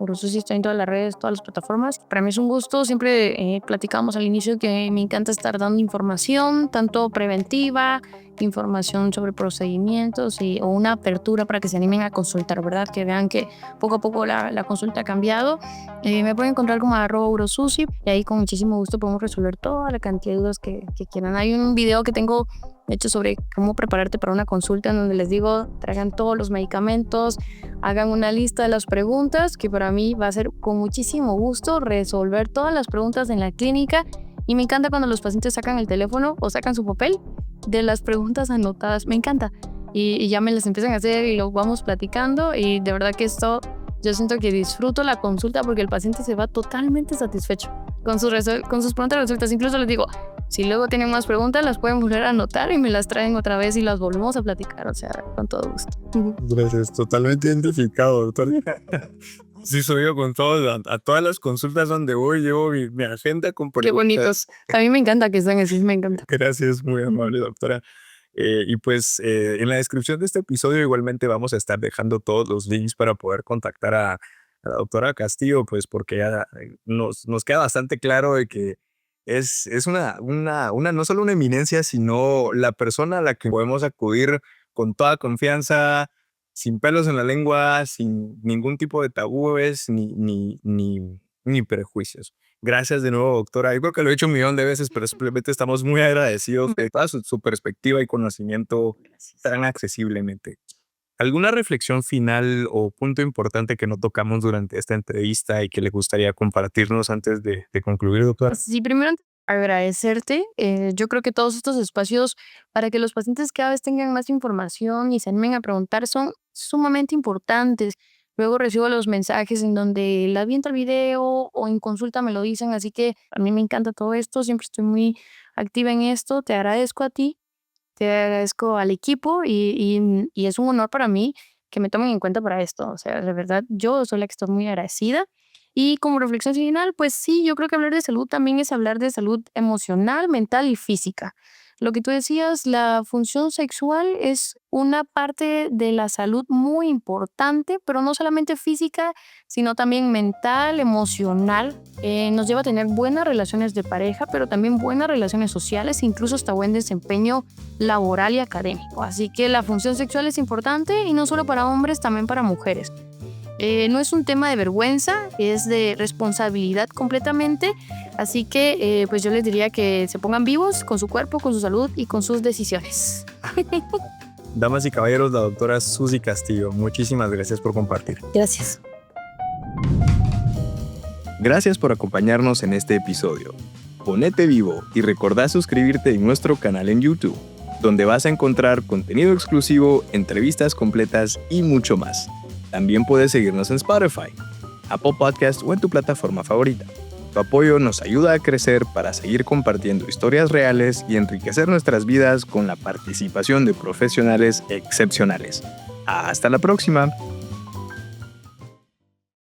Urosusi está en todas las redes, todas las plataformas. Para mí es un gusto. Siempre platicamos al inicio que me encanta estar dando información, tanto preventiva, información sobre procedimientos o una apertura para que se animen a consultar, ¿verdad? Que vean que poco a poco la consulta ha cambiado. Me pueden encontrar como @Urosusi y ahí con muchísimo gusto podemos resolver toda la cantidad de dudas que quieran. Hay un video que tengo hecho sobre cómo prepararte para una consulta en donde les digo, traigan todos los medicamentos, hagan una lista de las preguntas, que para mí va a ser con muchísimo gusto resolver todas las preguntas en la clínica. Y me encanta cuando los pacientes sacan el teléfono o sacan su papel de las preguntas anotadas. Me encanta. Y ya me las empiezan a hacer y lo vamos platicando. Y de verdad que esto, yo siento que disfruto la consulta porque el paciente se va totalmente satisfecho con sus preguntas resueltas. Incluso les digo, si luego tienen más preguntas, las pueden volver a anotar y me las traen otra vez y las volvemos a platicar. O sea, con todo gusto. Gracias, totalmente identificado, doctor. Sí, soy yo con todos, a todas las consultas donde voy, llevo mi agenda con Qué bonitos. A mí me encanta que sean así, me encanta. Gracias, muy amable, doctora. Y pues en la descripción de este episodio igualmente vamos a estar dejando todos los links para poder contactar a la doctora Castillo, pues porque ya nos queda bastante claro de que es una no solo una eminencia, sino la persona a la que podemos acudir con toda confianza, sin pelos en la lengua, sin ningún tipo de tabúes ni prejuicios. Gracias de nuevo, doctora. Yo creo que lo he hecho un millón de veces, pero simplemente estamos muy agradecidos de toda su perspectiva y conocimiento tan accesiblemente. ¿Alguna reflexión final o punto importante que no tocamos durante esta entrevista y que le gustaría compartirnos antes de concluir, doctora? Sí, primero agradecerte. Yo creo que todos estos espacios para que los pacientes cada vez tengan más información y se animen a preguntar son sumamente importantes. Luego recibo los mensajes en donde la viento el video o en consulta me lo dicen, así que a mí me encanta todo esto, siempre estoy muy activa en esto. Te agradezco a ti, te agradezco al equipo y es un honor para mí que me tomen en cuenta para esto. O sea, de verdad, yo soy la que estoy muy agradecida. Y como reflexión final, pues sí, yo creo que hablar de salud también es hablar de salud emocional, mental y física. Lo que tú decías, la función sexual es una parte de la salud muy importante, pero no solamente física, sino también mental, emocional. Nos lleva a tener buenas relaciones de pareja, pero también buenas relaciones sociales, incluso hasta buen desempeño laboral y académico. Así que la función sexual es importante y no solo para hombres, también para mujeres. No es un tema de vergüenza, es de responsabilidad completamente. Así que pues yo les diría que se pongan vivos con su cuerpo, con su salud y con sus decisiones. Damas y caballeros, la doctora Susi Castillo, muchísimas gracias por compartir. Gracias. Gracias por acompañarnos en este episodio. Ponete vivo y recordá suscribirte en nuestro canal en YouTube, donde vas a encontrar contenido exclusivo, entrevistas completas y mucho más. También puedes seguirnos en Spotify, Apple Podcast o en tu plataforma favorita. Tu apoyo nos ayuda a crecer para seguir compartiendo historias reales y enriquecer nuestras vidas con la participación de profesionales excepcionales. Hasta la próxima.